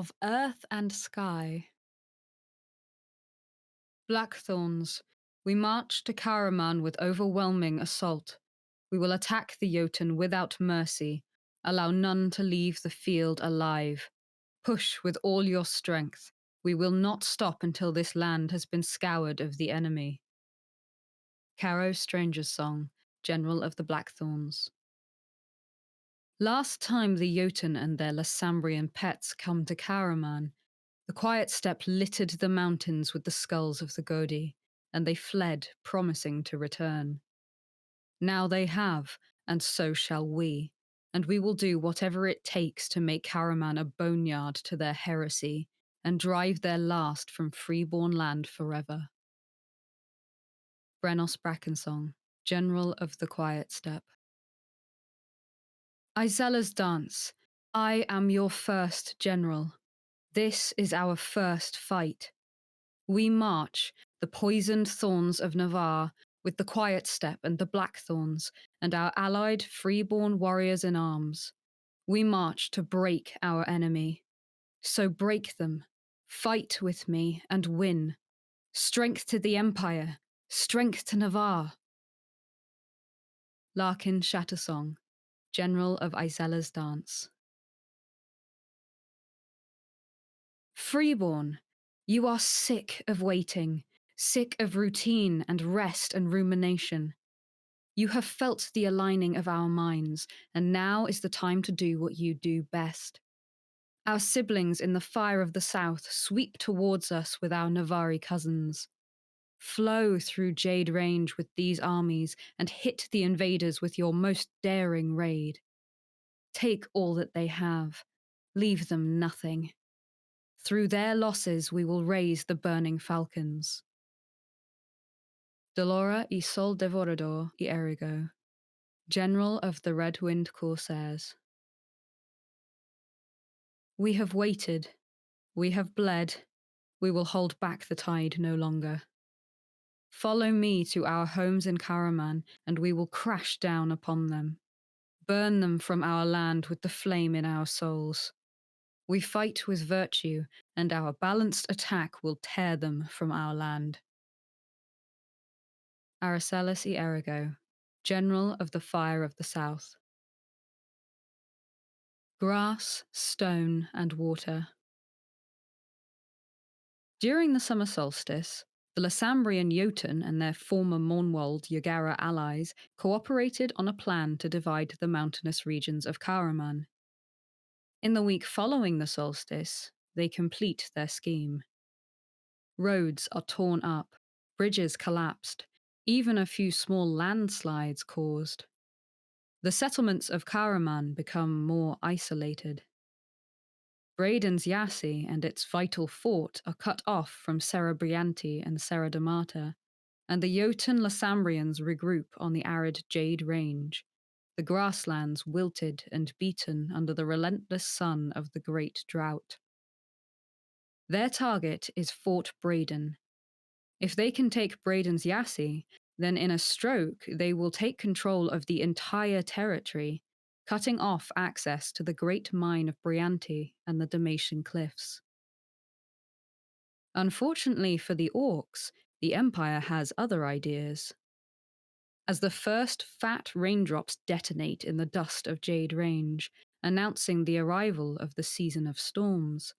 of earth and sky. Blackthorns, we march to Karaman with overwhelming assault. We will attack the Jotun without mercy, allow none to leave the field alive. Push with all your strength. We will not stop until this land has been scoured of the enemy. Caro Stranger's Song, General of the Blackthorns. Last time the Jotun and their Lassambrian pets come to Karaman, the quiet steppe littered the mountains with the skulls of the Godi, and they fled, promising to return. Now they have, and so shall we, and we will do whatever it takes to make Karaman a boneyard to their heresy, and drive their last from freeborn land forever. Brenos Brackensong, General of the Quiet Steppe. Izella's dance. I am your first general. This is our first fight. We march, the poisoned thorns of Navarre, with the Quiet Steppe and the Blackthorns, and our allied freeborn warriors in arms. We march to break our enemy. So break them, fight with me, and win. Strength to the Empire, strength to Navarre. Larkin Shattersong, General of Izella's Dance. Freeborn, you are sick of waiting, sick of routine and rest and rumination. You have felt the aligning of our minds, and now is the time to do what you do best. Our siblings in the fire of the south sweep towards us with our Navari cousins. Flow through Jade Range with these armies and hit the invaders with your most daring raid. Take all that they have, leave them nothing. Through their losses we will raise the burning falcons. Dolora y Sol Devorador y Erigo, General of the Red Wind Corsairs. We have waited, we have bled, we will hold back the tide no longer. Follow me to our homes in Karaman, and we will crash down upon them. Burn them from our land with the flame in our souls. We fight with virtue, and our balanced attack will tear them from our land. Aracelis y Erigo, General of the Fire of the South. Grass, stone, and water. During the summer solstice, the Lassambrian Jotun and their former Mornwald Yagara allies cooperated on a plan to divide the mountainous regions of Karaman. In the week following the solstice, they complete their scheme. Roads are torn up, bridges collapsed, even a few small landslides caused. The settlements of Karaman become more isolated. Braden's Yassi and its vital fort are cut off from Cerebrianti and Ceredamata, and the Jotun Lassambrians regroup on the arid Jade Range, the grasslands wilted and beaten under the relentless sun of the Great Drought. Their target is Fort Braden. If they can take Braden's Yassi, then in a stroke they will take control of the entire territory, cutting off access to the great mine of Brianti and the Dalmatian cliffs. Unfortunately for the orcs, the Empire has other ideas. As the first fat raindrops detonate in the dust of Jade Range, announcing the arrival of the season of storms,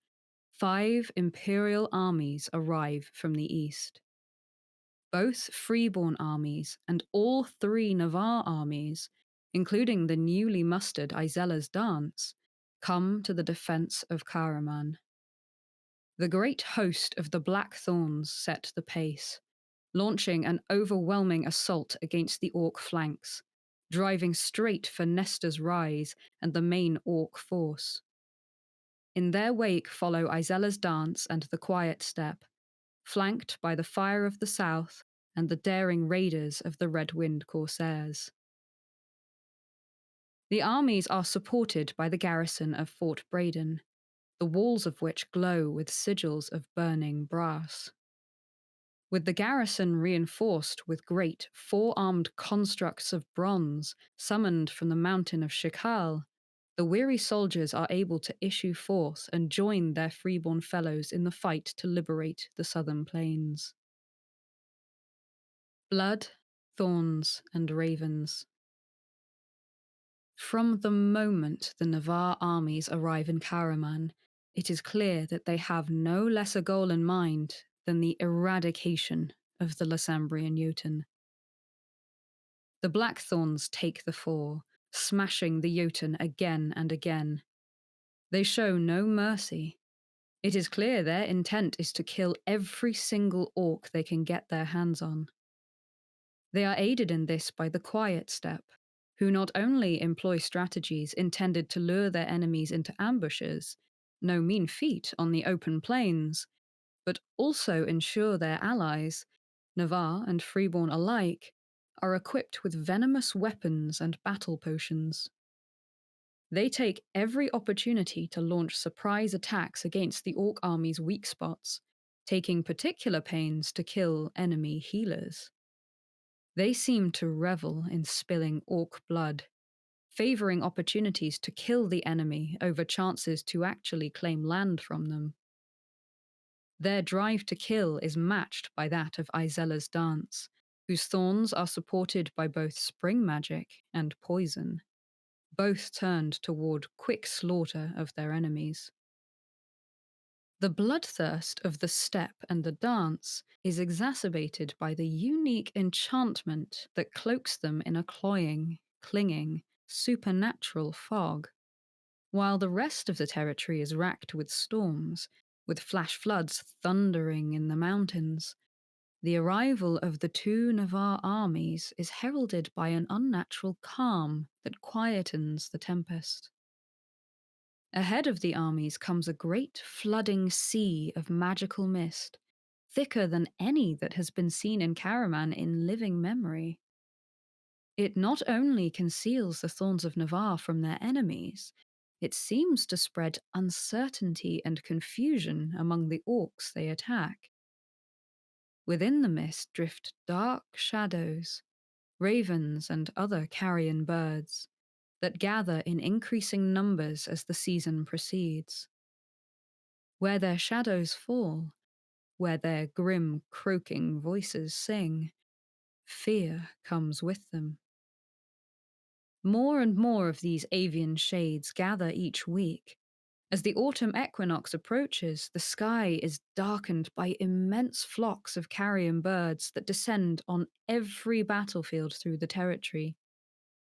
5 imperial armies arrive from the east. Both freeborn armies and all 3 Navarre armies, including the newly mustered Izella's Dance, come to the defense of Karaman. The great host of the Blackthorns set the pace, launching an overwhelming assault against the orc flanks, driving straight for Nestor's Rise and the main orc force. In their wake follow Izella's Dance and the Quiet Steppe, flanked by the Fire of the South and the daring raiders of the Red Wind Corsairs. The armies are supported by the garrison of Fort Braden, the walls of which glow with sigils of burning brass. With the garrison reinforced with great 4-armed constructs of bronze summoned from the mountain of Shikal, The weary soldiers are able to issue forth and join their freeborn fellows in the fight to liberate the southern plains. Blood, thorns, and ravens. From the moment the Navarre armies arrive in Karaman, it is clear that they have no lesser goal in mind than the eradication of the Lassambrian Jotun. The Blackthorns take the fore, smashing the Jotun again and again. They show no mercy. It is clear their intent is to kill every single orc they can get their hands on. They are aided in this by the Quiet Steppe, who not only employ strategies intended to lure their enemies into ambushes, no mean feat on the open plains, but also ensure their allies, Navarre and Freeborn alike, are equipped with venomous weapons and battle potions. They take every opportunity to launch surprise attacks against the Orc army's weak spots, taking particular pains to kill enemy healers. They seem to revel in spilling Orc blood, favouring opportunities to kill the enemy over chances to actually claim land from them. Their drive to kill is matched by that of Izella's dance, whose thorns are supported by both spring magic and poison, both turned toward quick slaughter of their enemies. The bloodthirst of the steppe and the dance is exacerbated by the unique enchantment that cloaks them in a cloying, clinging, supernatural fog. While the rest of the territory is racked with storms, with flash floods thundering in the mountains, the arrival of the two Navarre armies is heralded by an unnatural calm that quietens the tempest. Ahead of the armies comes a great flooding sea of magical mist, thicker than any that has been seen in Karaman in living memory. It not only conceals the Thorns of Navarre from their enemies, it seems to spread uncertainty and confusion among the orcs they attack. Within the mist drift dark shadows, ravens and other carrion birds, that gather in increasing numbers as the season proceeds. Where their shadows fall, where their grim, croaking voices sing, fear comes with them. More and more of these avian shades gather each week. As the autumn equinox approaches, the sky is darkened by immense flocks of carrion birds that descend on every battlefield through the territory,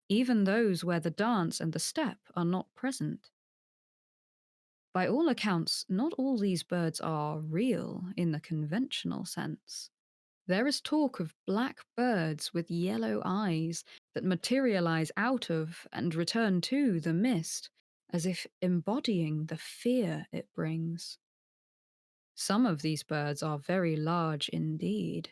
even those where the dance and the steppe are not present. By all accounts, not all these birds are real in the conventional sense. There is talk of black birds with yellow eyes that materialize out of and return to the mist, as if embodying the fear it brings. Some of these birds are very large indeed.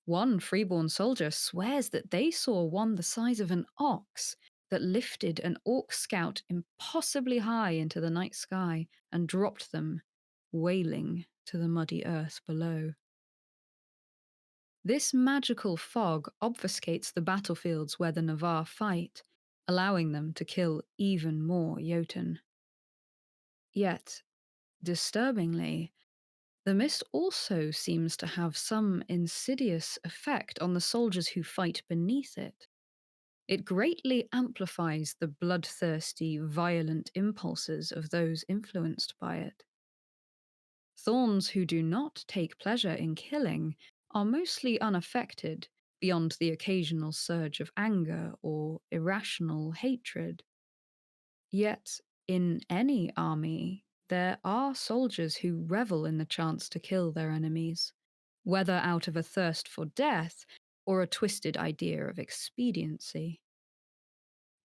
One freeborn soldier swears that they saw one the size of an ox that lifted an orc scout impossibly high into the night sky and dropped them, wailing, to the muddy earth below. This magical fog obfuscates the battlefields where the Navarre fight, allowing them to kill even more Jotun. Yet, disturbingly, the mist also seems to have some insidious effect on the soldiers who fight beneath it. It greatly amplifies the bloodthirsty, violent impulses of those influenced by it. Thorns who do not take pleasure in killing are mostly unaffected beyond the occasional surge of anger or irrational hatred. Yet, in any army, there are soldiers who revel in the chance to kill their enemies, whether out of a thirst for death or a twisted idea of expediency.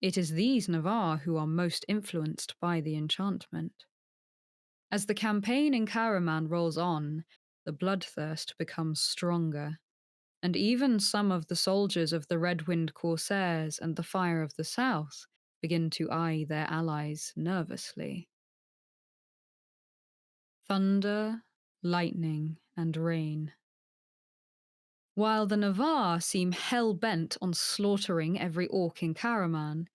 It is these Navarre who are most influenced by the enchantment. As the campaign in Karaman rolls on, the bloodthirst becomes stronger, and even some of the soldiers of the Red-Wind Corsairs and the Fire of the South begin to eye their allies nervously. Thunder, lightning, and rain. While the Navarre seem hell-bent on slaughtering every orc in Karaman,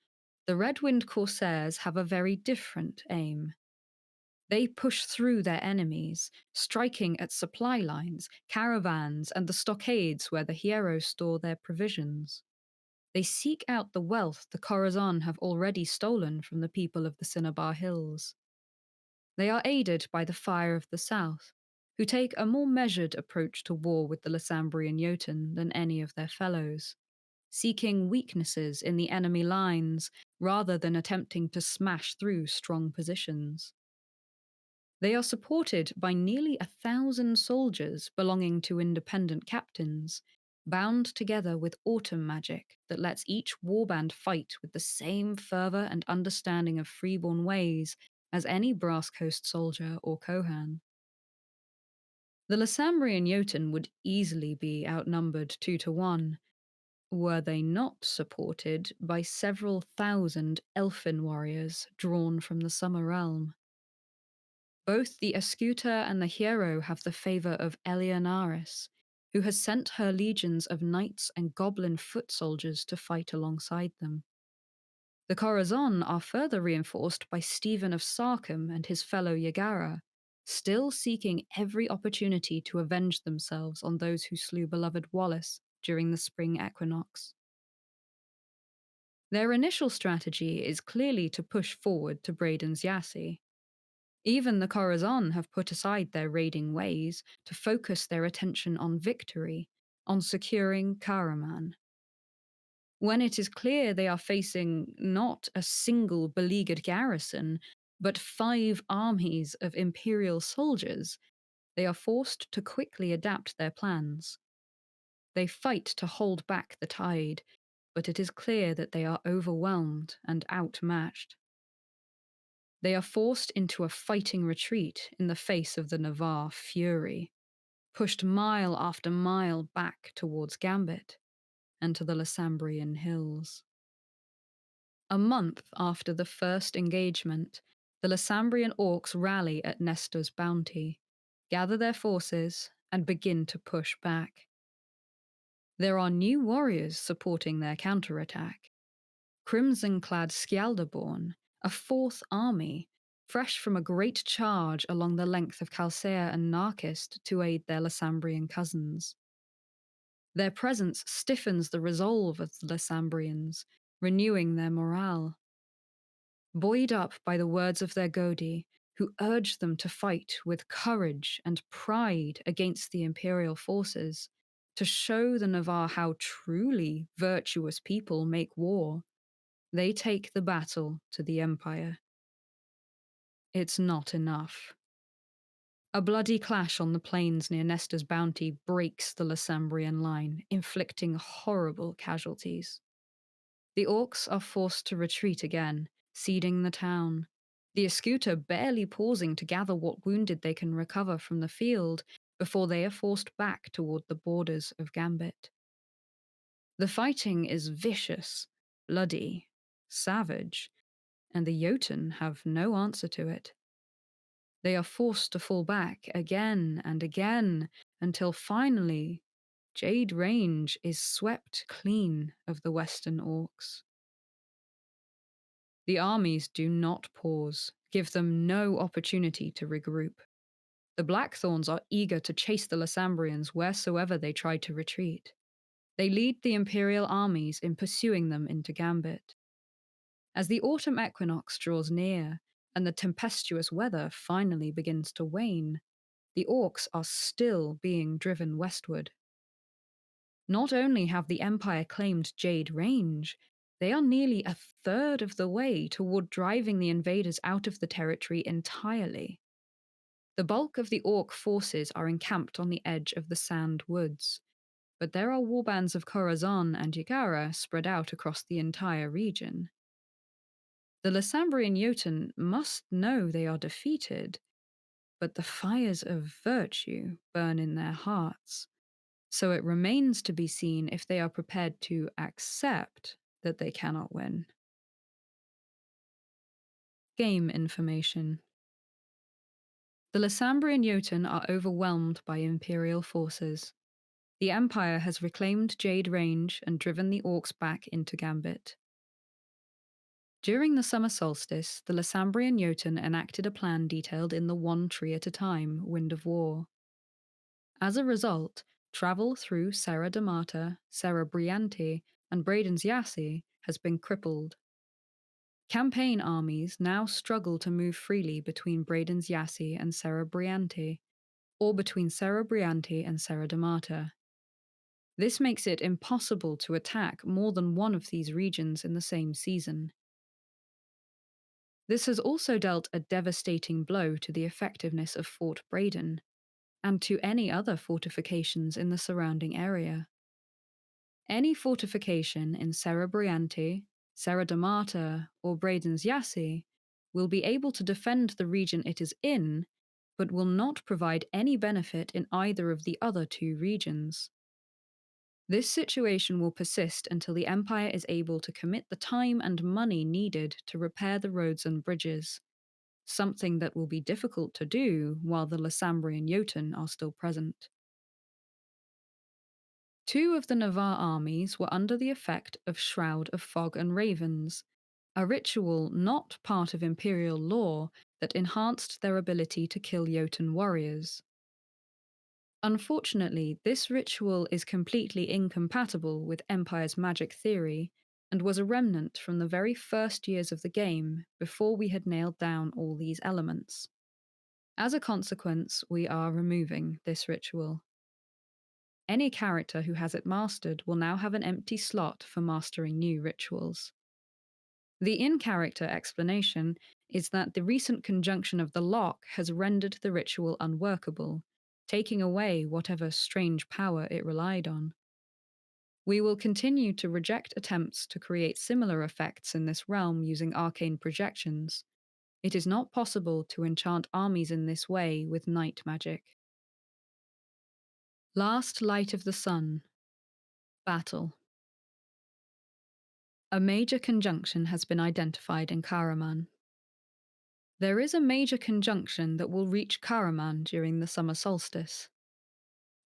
The Red-Winged Corsairs have a very different aim. They push through their enemies, striking at supply lines, caravans, and the stockades where the heroes store their provisions. They seek out the wealth the Khorasan have already stolen from the people of the Cinnabar Hills. They are aided by the Fire of the South, who take a more measured approach to war with the Lysambrian Jotun than any of their fellows, seeking weaknesses in the enemy lines rather than attempting to smash through strong positions. They are supported by nearly 1,000 soldiers belonging to independent captains, bound together with autumn magic that lets each warband fight with the same fervour and understanding of freeborn ways as any Brass Coast soldier or Kohan. The Lysambrian Jotun would easily be outnumbered 2-1, were they not supported by several thousand elfin warriors drawn from the Summer Realm. Both the Escuta and the Hero have the favour of Eleonaris, who has sent her legions of knights and goblin foot soldiers to fight alongside them. The Khorasan are further reinforced by Stephen of Sarkham and his fellow Yagara, still seeking every opportunity to avenge themselves on those who slew beloved Wallace during the spring equinox. Their initial strategy is clearly to push forward to Braden's Yassi. Even the Khorasan have put aside their raiding ways to focus their attention on victory, on securing Karaman. When it is clear they are facing not a single beleaguered garrison, but 5 armies of Imperial soldiers, they are forced to quickly adapt their plans. They fight to hold back the tide, but it is clear that they are overwhelmed and outmatched. They are forced into a fighting retreat in the face of the Navarre fury, pushed mile after mile back towards Gambit and to the Lysambrian hills. A month after the first engagement, the Lysambrian orcs rally at Nestor's bounty, gather their forces, and begin to push back. There are new warriors supporting their counterattack. Crimson-clad Skjaldarborn, a 4th army, fresh from a great charge along the length of Calcea and Narkist to aid their Lysambrian cousins. Their presence stiffens the resolve of the Lysambrians, renewing their morale. Buoyed up by the words of their Godi, who urge them to fight with courage and pride against the imperial forces, to show the Navarre how truly virtuous people make war, they take the battle to the Empire. It's not enough. A bloody clash on the plains near Nestor's bounty breaks the Lysambrian line, inflicting horrible casualties. The orcs are forced to retreat again, ceding the town, the Escuta barely pausing to gather what wounded they can recover from the field before they are forced back toward the borders of Gambit. The fighting is vicious, bloody, savage, and the Jotun have no answer to it. They are forced to fall back again and again until finally Jade Range is swept clean of the Western orcs. The armies do not pause, give them no opportunity to regroup. The Blackthorns are eager to chase the Lysambrians wheresoever they try to retreat. They lead the Imperial armies in pursuing them into Gambit. As the autumn equinox draws near, and the tempestuous weather finally begins to wane, the orcs are still being driven westward. Not only have the Empire claimed Jade Range, they are nearly 1/3 of the way toward driving the invaders out of the territory entirely. The bulk of the orc forces are encamped on the edge of the Sand Woods, but there are warbands of Khorasan and Yagara spread out across the entire region. The Lysambrian Jotun must know they are defeated, but the fires of virtue burn in their hearts, so it remains to be seen if they are prepared to accept that they cannot win. Game information. The Lysambrian Jotun are overwhelmed by Imperial forces. The Empire has reclaimed Jade Range and driven the orcs back into Gambit. During the summer solstice, the Lysambrian Jotun enacted a plan detailed in the One Tree at a Time Wind of War. As a result, travel through Serra da Mata, Serra Briante, and Braden's Yassi has been crippled. Campaign armies now struggle to move freely between Braden's Yassi and Serra Briante, or between Serra Briante and Serra da Mata. This makes it impossible to attack more than one of these regions in the same season. This has also dealt a devastating blow to the effectiveness of Fort Braden, and to any other fortifications in the surrounding area. Any fortification in Serra Briante, Serra da Mata, or Braden's Yassi will be able to defend the region it is in, but will not provide any benefit in either of the other two regions. This situation will persist until the Empire is able to commit the time and money needed to repair the roads and bridges, something that will be difficult to do while the Lysambrian Jotun are still present. Two of the Navarre armies were under the effect of Shroud of Fog and Ravens, a ritual not part of imperial law that enhanced their ability to kill Jotun warriors. Unfortunately, this ritual is completely incompatible with Empire's magic theory, and was a remnant from the very first years of the game before we had nailed down all these elements. As a consequence, we are removing this ritual. Any character who has it mastered will now have an empty slot for mastering new rituals. The in-character explanation is that the recent conjunction of the lock has rendered the ritual unworkable, taking away whatever strange power it relied on. We will continue to reject attempts to create similar effects in this realm using arcane projections. It is not possible to enchant armies in this way with night magic. Last Light of the Sun. Battle. A major conjunction has been identified in Karaman. There is a major conjunction that will reach Karaman during the summer solstice.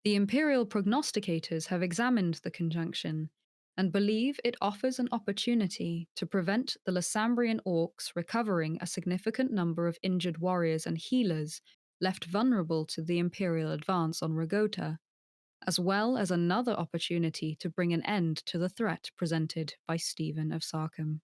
The Imperial prognosticators have examined the conjunction and believe it offers an opportunity to prevent the Lysambrian orcs recovering a significant number of injured warriors and healers left vulnerable to the Imperial advance on Rogota, as well as another opportunity to bring an end to the threat presented by Stephen of Sarkham.